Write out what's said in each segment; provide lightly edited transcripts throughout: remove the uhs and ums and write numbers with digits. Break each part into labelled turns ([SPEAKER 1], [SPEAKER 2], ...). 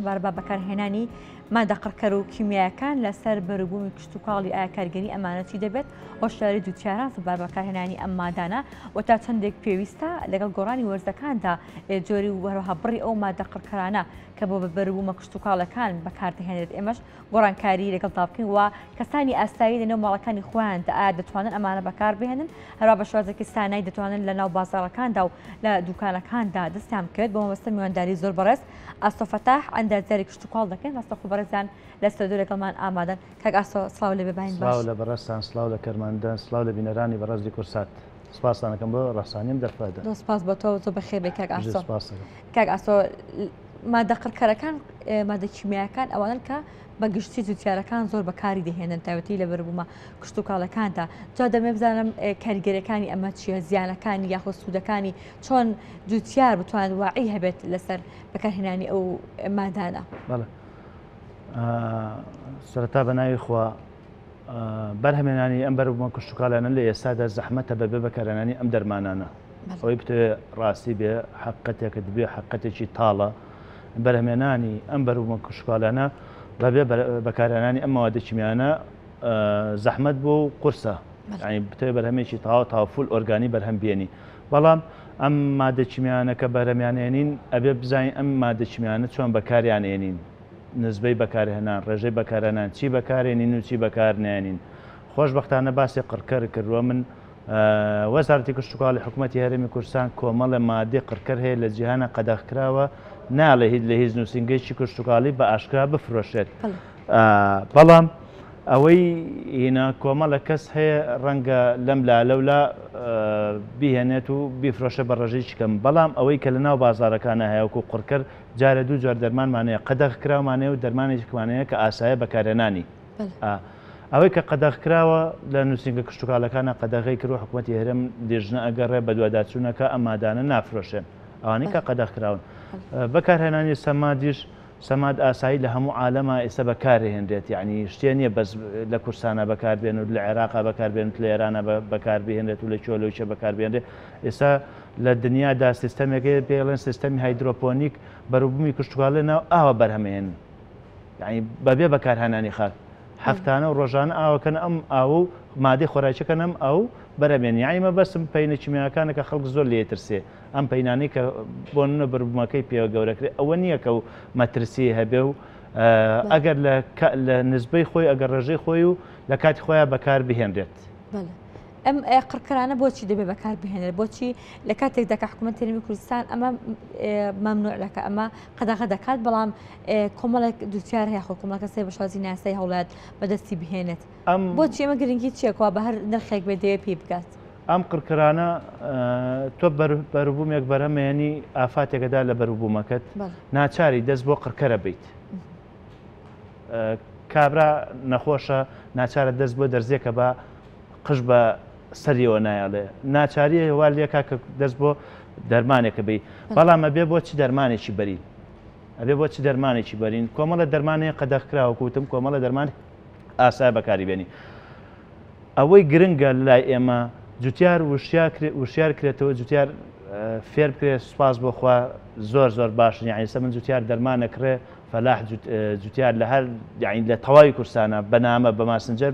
[SPEAKER 1] سەبارە بە بەکارهێنانی مادە قڕکەر و کیمیاکان لەسەر بەروبوومی کشت و کاڵی ئایا کارگەری ئەمانە چی دەبێت هۆشداری دووتیاران سەبارە بە بەکارهێنانی ئەم مادانە و تا چەندێک پێویستە لەگەڵ گۆڕانی وەرزەکاندا جۆری و وەروەها بڕی ئەو مادە قڕکەرانە کە بۆ بەروبوومە کشت و کاڵەکان بەکاردەهێنێت. ئێمەش گۆڕانکاری لەگەڵ دابکەین و کەسانی ئاسایی لەنێو ماڵەکانی خۆیان ئایا دەتوانن ئەمانە بەکاربهێنن هەروە بە شێوازێکی سانایی دەتوانن لە ناو بازاڕەکاندا و لە دوکانەکاندا دەستیان بکرێت بۆ مەبەستە میوانداری زۆر بەڕێز. ئاستۆ فەتاح ئەندازیاری کشت و کاڵ دەکەن ڕاستە خۆبەرزیان لە ستۆدیۆ لەگەڵمان ئامادەن. کاک ئاستۆ سڵاو لێبێ باین باش.
[SPEAKER 2] سڵاو لە بەڕێستان، سڵاو لە کەرماندان، سڵاو لە بینەرانی بەڕێزی کورسات. سپاسان دەکەم بۆ ڕاستانیم دەرفەدا.
[SPEAKER 1] سپاس بۆ تۆ زۆر بەخێر بێ کاک ئاستۆ. کاک ئاستۆ مادە قڕکەرەکان مادە کیمیاکان ئەوانن کە بە گشتی جوتیارەکان زۆر بەکاری دەهێنن تایبەتی لە بەروبوومە کشت و کاڵەکاندا. جا دەمێ بزانم کاریگەریەکانی ئەمە چیە، زیانەکانی یاخۆ سوودەکانی چۆن جوتیار بتوانێت واعی هەبێت لەسەر بەکارهێنانی ئەو مادانە.
[SPEAKER 2] بەڵێ سەرەتا بە ناوی خوا بەرهەمێنانی ئەم بەروبوومە کشت و کاڵانە لە ئێستادا زەحمەتە بەبێ بەکارهێنانی ئەم دەرمانانە. ئەوەی بتوێت ڕاستی بێ حقەتێکت بێ حقەتێکی تاڵە بەرهەمێنانی ئەم بەروبوومە کشت و کاڵانە بەبێ بەکارهێنانی ئەم مەوادە کیمیانە زەحمەت بۆ و قورسە، یعنی بتوێت بەرهەمێکی تاوفول ئۆرگانی بەرهەم بێنی. بەڵام ئەم مادە کیمیانە کە بەرهەمیانێنین ئەبێ بزانین ئەم مادە کیمیانە چۆن بەکاریان هێنین، نزبەی بەکارهێنان، ڕێژەی بەکارهێنان، چی بەکارهێنین و چی بەکارنێنین. خۆشبەختانە باسی قڕکەر کردووە. من وەزارەتی کشت و کاڵی حکوومەتی هەرێمی کوردستان کۆمەڵە مادەی قڕکەر هەیە لە جیهانە قەدەغکراوە ناڵێ هیچ لە هیچ نووسنگەیەکی کشت و کاڵی بە ئاشکرا بفرۆشێت. بەڵام ئەوەی هینە کۆمەڵە کەس هەیە ڕەنگە لەم لەولا بیهێنێت و بیفرۆشە بە ڕێژەیەکی کەم. بەڵام ئەوەی کە لە ناو بازارەکانە هەیەوەکو قڕکەر جارە دوو جار دەرمانمانەیە، قەدەغکراومانەیە و دەرمانێکمانەیە کە ئاسایە بەکارهێنانی. ئەوەی کە قەدەغکراوە لە نووسنگە کشت و کاڵەکانە قەدەغی کرد و حکوومەتی هەرێم دێژنە ئەگەڕێ بە دوواداچوونەکە ئەم مادانە نافرۆشێن، ئەوانەی کە قەدەغکراون. بەکارهێنانی سەمادیش، سەماد ئاسایی لە هەموو عالەما ئێستا بەکارهێنرێت، یعنی شتێ نییە بەس لە کورسانە بەکاربێن و لە عێراقا بەکاربێنێت، لە ئێرانە بەکاربهێنرێت و لە چۆلەویچە بەکاربێنرێت. ئێستا لە دنیادا سیستەمێکی پێڵێن سیستەمی هایدرۆپۆنیک بەروبوومی کشت و کاڵی ناو ئاوە بەرهەمهێن، یعنی بەبێ بەکارهێنانی خاک هەفتانە و ڕۆژانە ئاوەکەن ئەم ئاو و مادەی خۆراکیەکەن ئەم ئەو بەرەمێن. یعنی مەبەستم پەینە کیمیاکانە کە خەڵک زۆر لێترسێ، ئەم پەینانەی کە بۆ منە بەروبوومەکەی پێوە گەورەکرێت ئەوە نییە کە و مەترسی هەبێ و ئەگەر لە نزبەی خۆی ئەگەر ڕێژەی خۆی و لە کاتی خۆیان بەکار بهێنرێت.
[SPEAKER 1] ئەم قڕکەرانە بۆچی دەبێت بەکاربهێنرێت؟ بۆچی لە کاتێکدا کە حکوومەتی هەرێمی کوردستان ئەمە مەمنوعەکە ئەمە قەدەغە دەکات، بەڵام کۆمەڵێک دووتیار هەیە خۆ کۆمەڵ کەسێک بە شازی ناسای هەوڵات بەدەستی بهێنێت. بۆچی ئەمە گرنگی چیەکەوە بە هەر نرخێک بێ دەوێت پێی بکات؟
[SPEAKER 2] ئەم قڕکەرانە تۆ بەروبوومێک بەرهەمێنی ئافاتێکەدا لە بەروبوومەکەت ناچاری دەست بۆ قڕکەرە بیت. کابرا نەخۆشە ناچارە دەست بۆ دەرزێکە بە قش بە سەریەوە نایڵێ، ناچاریە هێوالەکە کە دەست بۆ دەرمانێکە بی. بەڵام ئەبێ بۆچی دەرمانێکی بەرین، ئەبێ بۆچی دەرمانێکی بەرین. کۆمەڵە دەرمانەیە قەدەغکراوە کوتم کۆمەڵە دەرمان ئاسای بەکاری بێنی. ئەوەی گرنگە لای ئێمە جوتیار وشیار کرێتەوە، جوتیار فێر بکرێت. سوپاس بۆخوا زۆر زۆر باشن، یعنی ئێستا من جوتیار دەرمانەکرێ فەلاح جوتیار لە هەر یعنی لە تەواوی کورسانە بەنامە بە ماسنجەر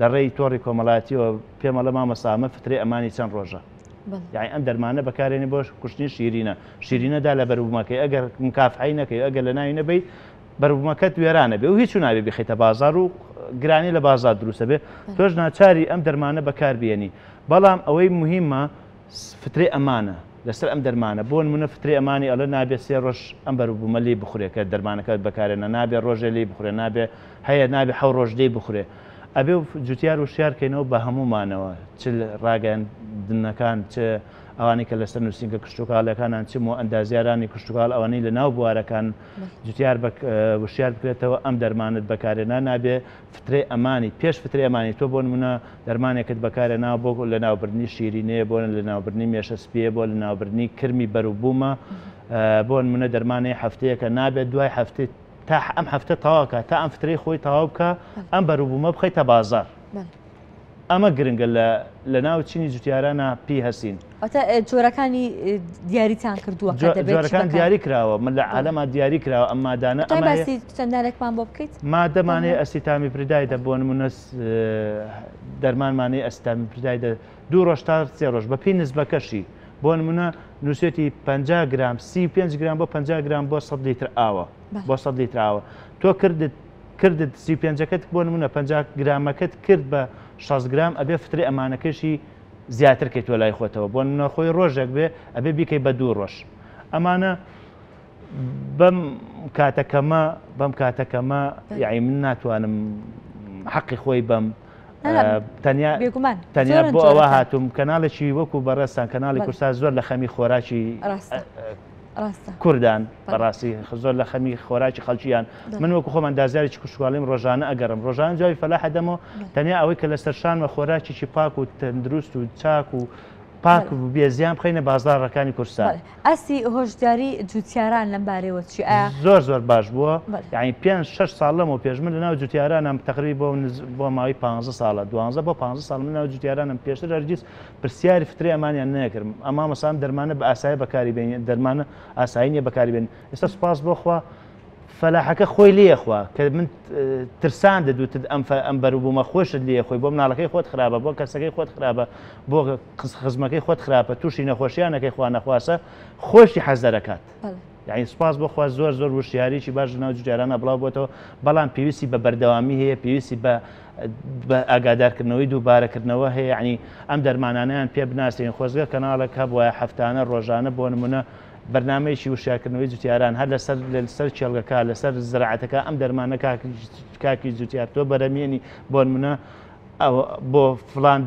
[SPEAKER 2] لە ڕێی تۆڕی کۆمەڵاتیەوە پێمەڵە مامەسامە فترێ ئەمانی چەند ڕۆژە. یعنی ئەم دەرمانە بەکارێنی بۆ کوشتنی شیرینە. شیرینەدا لە بەروبوومەکەی ئەگەر مکافحەی نەکەی، ئەگەر لە ناوی نەبەی بەروبوومەکەت وێرانە بێ و هیچ نابێ بخیتە بازار و گرانی لە بازار دروستە بێ، تۆش ناچاری ئەم دەرمانە بەکاربیێنی. بەڵام ئەوەی مهمە فترێ ئەمانە لەسەر ئەم دەرمانە. بۆ نمونە فترێ ئەمانی ئەڵە نابێت 3 ڕۆژ ئەم بەروبوومە لێ بخورێت کە دەرمانەکەت بەکارێنە، نابێت ڕۆژێ لێ بخورێ، نابێ هەیە نابێ 7 ڕۆژ لێ بخورێ. ئەبێ جوتیار وشیارکەینەوە بە هەمومانەوە، چ ڕاگەاندنەکان، چ ئەوانی کە لەسەر نووسنگە کشت و کاڵەکانان، چم و ئەندازیارانی کشت و کاڵ ئەوانەی لە ناو بوارەکان جوتیار وشیار بکرێتەوە ئەم دەرمانت بەکارێنا. نابێ فترێ ئەمانی پێش فترێ ئەمانی تۆ بۆ نمونە دەرمانێکت بەکارێناوە بۆ لە ناوبردنی شیرینەیە، بۆ لە ناوبردنی مێشە سپیە، بۆ لە ناوبردنی کرمی بەروبوومە، بۆ نمونە دەرمانەی هەفتەیەکە نابێت دوای هەفتەی تا ئەم هەفتە تەواوکە تا ئەم فترەی خۆی تەواو بکە ئەم بەروبوومە بخەیتە بازار. ئەمە گرنگە لە ناو چینی جوتیارانە پێی هەسین.
[SPEAKER 1] جۆرەکانی دیاریتان کردووە
[SPEAKER 2] جۆرەکان دیاری کراوە من لە عالەما دیاری کراوە ئەم مادانە
[SPEAKER 1] ئەمەسی چەندانێکمان بۆ بکەیت
[SPEAKER 2] مادەمانەیە ئەسیتامی پردایدە بۆ نمونە دەرمانمانەی ئەستامی پردایدە 2 ڕۆژ تا 3 ڕۆژ بە پێی نسبەکەشی بۆ نمونە نووسێتی 50 گرام 35 گرام بۆ 50 گرام بۆ 100 لیتر ئاوە بۆ 100 لیتر ئاوە تۆ کردت 35ەکەت بۆ نمونە 50 گرامەکەت کرد بە 6 گرام ئەبێ فتری ئەمانەکەشی زیاتر کەیتۆ لای خۆتەوە بۆ نەخۆی ڕۆژێک بێ ئەبێ بیکەی بە 2 ڕۆژ ئەمانە بەم کاتەکەمە یعنی من ناتوانم حەقی خۆی بەم تەنیا بۆ ئەوە هاتووم کەناڵێکی وەکو بەڕێستان کەناڵی کورسان زۆر لە خەمی خۆراکی کوردان بەڕاستی زۆر لە خەمی خۆراکی خەڵکییان من وەکو خۆمان دازیارێکی کوشتگواڵیم ڕۆژانە ئەگەڕم ڕۆژان جوای فەلاح دەمەوە تەنیا ئەوەی کە لەسەر شانمە خۆراکیی پاک و تەندروست و چاک و پاک و بێزیان بخەینە بازاڕەکانی کورسان.
[SPEAKER 1] ئەسی هۆشداری جوتیاران لەم بارەوە چی
[SPEAKER 2] زۆر باش بووە یعنی 5-6 ساڵ لەمەوە پێش من لەناو جوتیارانم تقریبا بۆ ماوەی 15 ساڵە 12 بۆ 15 ساڵ لەناو جوتیارانم پێشتر هەرگیز پرسیاری فتری ئەمانیان نەکردم ئەما مەسام دەرمانە بە ئاسایی بەکاری بێنین دەرمانە ئاسایی نیە بەکاری بێنین ئێستا سوپاس بۆخوا فەلاحەکە خۆی لێخوا کە من ترسان دەدوتت ئەم بەروبوومە خۆشت لێخۆی بۆ مناڵەکەی خۆت خراپە بۆ کەسەکەی خۆت خراپە بۆ خزمەکەی خۆت خراپە تووشی نەخۆشییانەکەی خوا نەخواسە خۆشی حەزەرەکات یعنی سوپاس بۆخوا زۆر وشیاریی باش ناو جوتیارانە بڵاو بۆتەوە بەڵام پێویستی بە بەردەوامی هەیە پێویستی بە ئاگادارکردنەوەی دووبارەکردنەوە هەیە یعنی ئەم دەرمانانیان پێ بناسیین خۆزگە کەناڵێک هەبووە هەفتانە ڕۆژانە بۆ نمونە بەرنامەیەکی وشارکردنەوەی جوتیاران هەر لەسەر چێڵگەکە لەسەر زراعەتەکە ئەم دەرمانە کاکی جوتیار تۆ بەرەمێنی بۆ نمونە بۆ فلان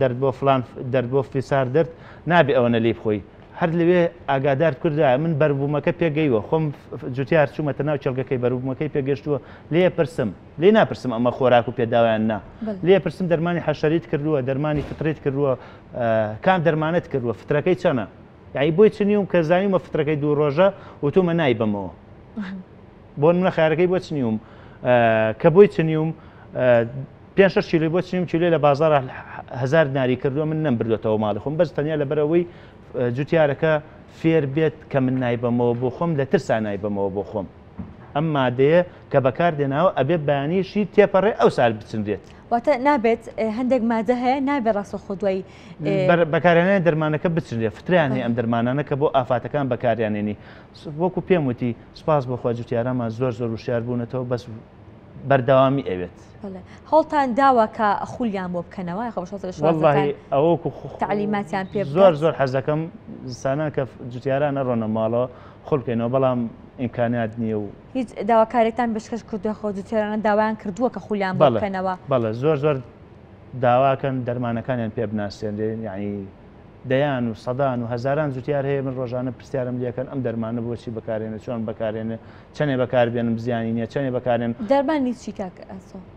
[SPEAKER 2] دەرد بۆ فیسار دەرد نابێ ئەوەنە لێ بخۆی هەر لەوێ ئاگادار کوردایە من بەربوومەکە پێگەیوە خۆم جوتیار چوومەتە ناو چێڵگەکەی بەربوومەکەی پێگەشتووە لێ ناپرسم ئەمە خۆراک و پێداوایان نا لێ پرسم دەرمانی حەشەریت کردووە دەرمانی فتریت کردووە کام دەرمانت کردووە فترەکەی چەنە یعنی بۆی چنیوم کە زانیومە فترەکەی 2 ڕۆژە وتومە نایبەمەوە بۆ منە خیارەکەی بۆ چنیوم کە بۆی چنیوم 5-6 کیلۆ بۆ چنیوم کیلۆ لە بازاڕ 1000 دیناری کردووە من نەمبردوێتەوە ماڵی خۆم بەس تەنیا لەبەرەوەی جوتیارەکە فێر بێت کە من نایبەمەوە بۆ خۆم لە ترسا نایبەمەوە بۆ خۆم ئەم مادەیە کە بەکاردێناوە ئەبێ بەیانیشی تێپەڕێ ئەو سال بچندرێت
[SPEAKER 1] واتە نابێت هەندێک مادە هەیە نابێت ڕاستە خۆدوای
[SPEAKER 2] بەکارێنانی دەرمانەکە بچندرێت فتریانی ئەم دەرمانانە کە بۆ ئافاتەکان بەکاریانێنی وەکو پێم وتی سپاس بۆخوا جوتیارانمان زۆر وشیار بوونەتەوە بەس بەردەوامی ئەوێت
[SPEAKER 1] هەڵتان داوە کە خولیان بۆ بکەنەوە
[SPEAKER 2] ئەوەکو
[SPEAKER 1] تعلیماتیان پێ
[SPEAKER 2] زۆر حەزەکەم زستانە کە جوتیارانە ڕۆنە ماڵەوە خۆ بکەینەوە بەڵام ئیمکانیات نییە و
[SPEAKER 1] هیچ داواکارێکتان بەشکەش کردووە خۆ جوتیارانە داوایان کردووە کە خولیان بۆ بکەنەوە
[SPEAKER 2] بەڵێ زۆر داواکەن دەرمانەکانیان پێ بناسیێنرێن یعنی دەیان و سەدان و هەزاران جوتیار هەیە من ڕۆژانە پرسیارم لەکەن ئەم دەرمانە بۆچی بەکارێنە چۆن بەکارێنێ چەندێ بەکاربێنم زیانی نییە چەندێ بەکارێن
[SPEAKER 1] دەرمانی چی کاکە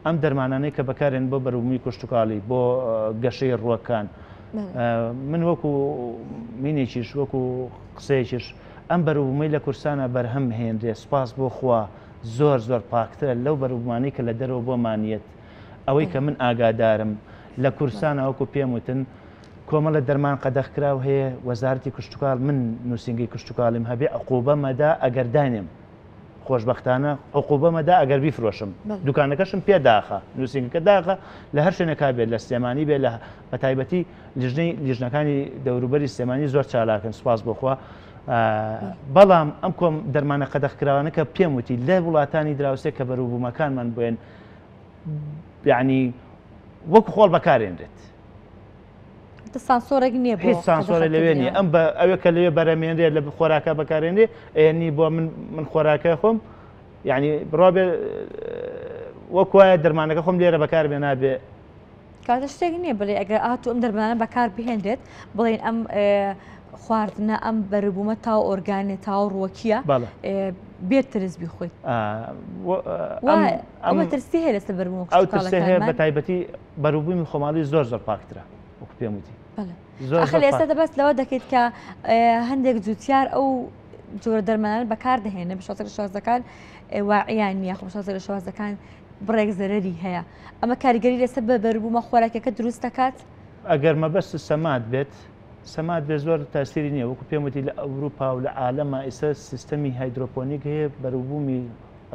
[SPEAKER 2] ئەم دەرمانانەی کە بەکارێن بۆ بەروبوومی کوشتتوکاڵی بۆ گەشەی ڕووەکان من وەکو مینێکیش وەکو قسەیەکیش ئەم بەروبوومەی لە کورسانە بەرهەم هێنرێ سپاس بۆ خوا زۆر پاکترە لەو بەروبوومانەی کە لە دەرەوە بۆ مانیەت ئەوەی کە من ئاگادارم لە کورسانە وەکو پێم وتن کۆمەڵە دەرمان قەدەغکراو هەیە وەزارەتی کوشتتوکاڵ من نووسنگی کوشتتوکاڵیم هەبێ عقوبەمەدا ئەگەر دانێم خۆشببختانە عقوبەمەدا ئەگەر بیفرۆشم دوکانەکەشم پێداخە نووسنگەکە داخە لە هەر شوێنێکا بێت لە سلێمانی بێت لە بەتایبەتی لیژنەکانی دەوروبەری سلێمانی زۆر چالاکن سوپاس بۆخوا بەڵام ئەم کۆم دەرمانە قەدەغکراوانە کە پێم وتی لە وڵاتانی دراوسێک کە بەروبوومەکانمان بێن یعنی وەکو خۆڵ بەکارێنرێت
[SPEAKER 1] سانسۆرێک نییە
[SPEAKER 2] هیچ سانسۆرە لەوێ نیە ئەم ئەوێ کە لەوێ بەرەمێنرێت لە خۆراکە بەکارێنێ ئێنی بۆ من خۆراکە خۆم یعنی ڕابێ وەکوایە دەرمانەکە خۆم لێرە بەکار بێ نابێ
[SPEAKER 1] کاتە شتێک نییە بڵێ ئەگەر ئاتو ئەم دەرمانە بەکار بهێنرێت بڵێن ئەم خواردنە ئەم بەرەبوومە تاو ئۆرگانێ تاو ڕووەکیە بێت ترس بیخۆیت ئەمە ترسی هەیە لەسەر بەربوومە
[SPEAKER 2] ئەو ترسێ هەیە بە تایبەتی بەروبوومی خۆماڵی زۆر پاکترە وەکو پێم وتی
[SPEAKER 1] ئەخلی ئێستا دەبەست لەوە دەکەیت کە هەندێک جوتیار ئەو جۆرە دەرمانان بەکاردەهێنە بە شازەکان واعیان نییە خۆ شازە لە شازەکان بڕێک زەرەری هەیە ئەمە کاریگەری لەسەر بە بەربوومە خۆراکەکە دروست دەکات
[SPEAKER 2] ئەگەر مەبەست سەمات بێت سەمات بێ زۆر تاسیری نییە وەکو پێم وتی لە ئەوروپا و لە عالەمە ئێستا سیستەمی هایدرۆپۆنیک هەیە بەروبوومی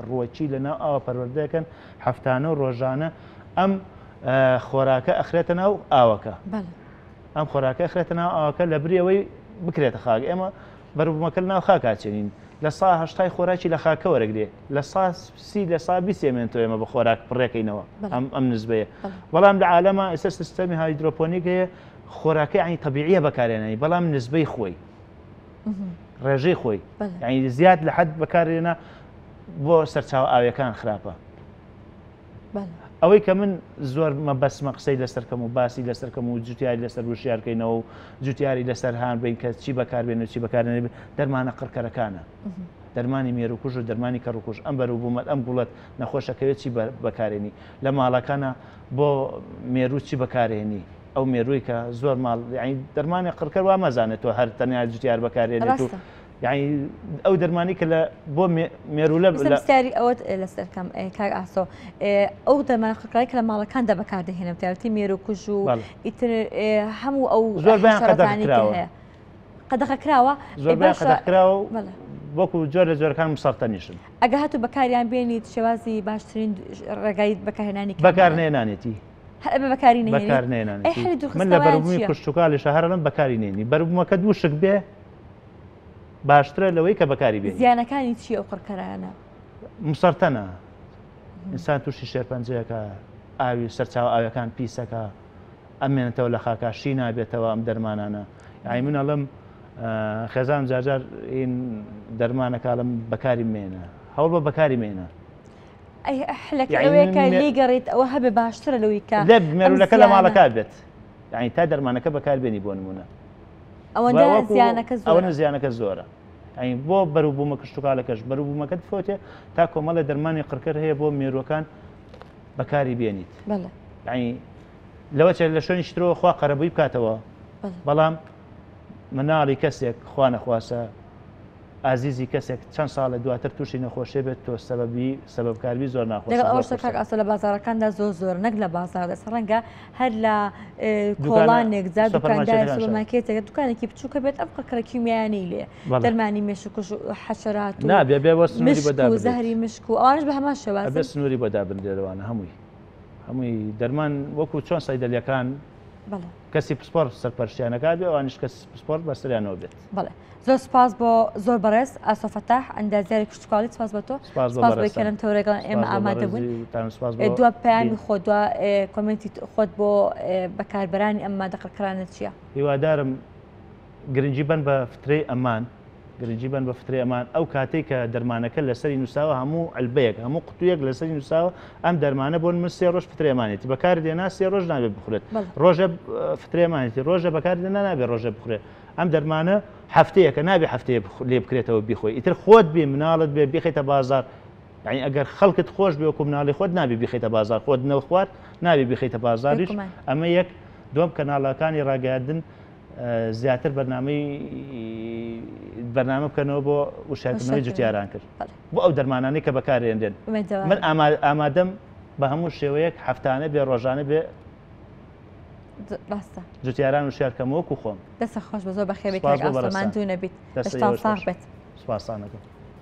[SPEAKER 2] ڕۆکی لەناو ئاوە پەروەردەکەن هەفتانە و ڕۆژانە ئەم خۆراکە ئەخرێتە ناو ئاوەکە ئەم خۆراکە ئەخرێتە ناو ئاوەکە لە بریەوەی بکرێتە خاک ئێمە بەروبوومەکە لە ناو خاکچێنین لە سا هەشتای خۆراکی لە خاکە وەرەگرێ لە سی لە سا بیسێمێنێتەوە ئێمە بە خۆراک پڕێکەینەوە ئەم نسبەیە بەڵام لە عالەمە ئێستا سیستەمی هایدرۆپۆنیک هەیە خۆراکە ینی تەبیعیە بەکارێنانی بەڵام نسبەی خۆی ڕێژەی خۆی ینی زیاد لە حەد بەکارێنە بۆ سەرچاو ئاویەکان خراپە ئەوەی کە من زۆر مەبەسمە قسەی لەسەرکەم و باسی لەسەرکەم و جوتیاری لەسەر وشیارکەینەوە و جوتیاری لەسەر هاان بین کە چی بەکاربێن و چی بەکارێنێ دەرمانە قڕکەرەکانە دەرمانی مێروکوژ و دەرمانی کەڕووکوژ ئەم بەروبوومەت ئەم گوڵەت نەخۆشەکەوێت چی بەکارێنی لە ماڵەکانە بۆ مێروو چی بەکارێنی ئەو مێرووی کە زۆر ماڵ دەرمانی قڕکەر وا مەزانێتەوە هەر تەنیا جوتیار بەکارێنێت و یعنی ئەو دەرمانی کە بۆ مێرولە
[SPEAKER 1] سیاری ئەوەت لەسەرکەم کار ئاسۆ ئەو دەرمان قڕکاری کە لە ماڵەکان دەبەکاردەهێنم تاوەتی مێروکوژ و ئیتر هەموو ئەو
[SPEAKER 2] زۆر قەدەخراوە
[SPEAKER 1] قەدەخەکراوە
[SPEAKER 2] زۆر قەدەخراوە وەکو جۆر لە جۆرەکان مسەڵتەنیشن
[SPEAKER 1] ئەگە هاتوو بەکاریان بێنیت شێوازی باشترین ڕێگای بەکارهێنانی
[SPEAKER 2] بەکارنێنانێتی من لە بەروبوومی کوشتتوکاڵی شەهرەم بەکارینێنی بەروبوومەکە دوو شک بێ باشترە لەوەی کە بەکاری بێت
[SPEAKER 1] زیانەکانی چی ئەو قڕکەرانە
[SPEAKER 2] مسەرتەنە ئینسان تووشی شێرپەنجەیەەکە ئاوی سەرچاو ئاوەکان پیسەکە ئەمێنێتەوە لە خاکاشی نابێتەوە ئەم دەرمانانە ئای منەڵم خێزان جارجار این دەرمانەکڵم بەکاری مێنە هەوڵ بە بەکاری مێنە
[SPEAKER 1] ئەوەیەکە لێگەڕێت ئەوە هەبێ باشترە لەوەی کە
[SPEAKER 2] لە مێرولەکە لە ماڵەکە بێت یعنی تا دەرمانەکە بەکاربێنی بۆ نمونە ئەوە زیانەکە زۆرە ئەین بۆ بەروبوومە کشتتوکالەکەش بەروبوومەکەت فۆتێ تا کۆمەڵە دەرمانی قڕکەر هەیە بۆ مێروەکان بەکاری بێنیت لەوە چێت لە شوێنی شترەوە خوا قەرەبووی بکاتەوە بەڵام مناڵی کەسێک خوا نەخواسە ئازیزی کەسێک چەند ساڵە دواتر تووشی نەخۆشیێ بێت تۆ سەبەبکاروی زۆر ناخۆش
[SPEAKER 1] ئەوە لە بازارەکاندا زۆر نەک لە بازار دەس ڕەنگە هەر لە کۆڵانێک زاد دوکاندارماکێتێک دوکانێکی بچووکە بێت ئەم قڕکەرە کیمیانی لێ دەرمانی مێشوکوش و حەشەرات و زەهری مشک و ئەوانش بە هەمان شێواز
[SPEAKER 2] بێ سنووری بۆدابن لێرەوانە هەمووی دەرمان وەکو چۆن سەیدەلیەکان کەسی پسپۆر سەرپەرشتیانەکە بێ ئەوانش کەس پسپۆر بەسەریانەوە بێت
[SPEAKER 1] زۆر سپاس بۆ زۆر بەڕێز ئاسۆ فەتاح ئەندازیاری کشتتوکاڵی سپاس بە تۆ سپاس بۆکەم تەورێگەڵ ئێمە ئامادە بوون دووە پەیامی خۆ دووە کۆمنتی خۆت بۆ بەکاربەرانی ئەم مادەقڕکەرانە چییە؟
[SPEAKER 2] هیوادارم گرنگی بن بە فترەی ئەمان گرنگی بن بە فترەی ئەمان ئەو کاتێک کە دەرمانەکە لەسەری نووساوە هەموو ئەلبەیەک هەموو قوتوویەک لەسەری نووساوە ئەم دەرمانە بۆن من 3 ڕۆژ فترێمانێتی بەکاردێنا 3 ڕۆژ نابێت بخورێت ڕۆژە فترێمانێتی ڕۆژە بەکاردێنا نابێت ڕۆژە بخورێت ئەم دەرمانە هەفتەیەکە نابێ هەفتەیە لێ بکرێتەوە بیخۆی ئیتر خۆت بێ مناڵت بێ بیخیتە بازار یعنی ئەگەر خەڵکت خۆش بێ وەکو مناڵی خۆت نابێ بیخیتە بازار خۆت نەوە خوارد نابێ بیخیتە بازاریش ئەمە یەک دوم کەناڵەکانی ڕاگەاندن زیاتر بەرنامە بکەنەوە بۆ وشارکردنەوەی جوتیاران کرد بۆ ئەو دەرمانانەی کە بەکارهێنرێن من ئامادەم بە هەموو شێوەیەک هەفتانە بێ ڕۆژانە بێ جوتیاران وشارکەم وەکو خۆم
[SPEAKER 1] دەستە خۆش بە زۆر بەخێبێت ئاسەمان دوو نەبیت هێشتا ساغ بێت
[SPEAKER 2] سپاسانەکەم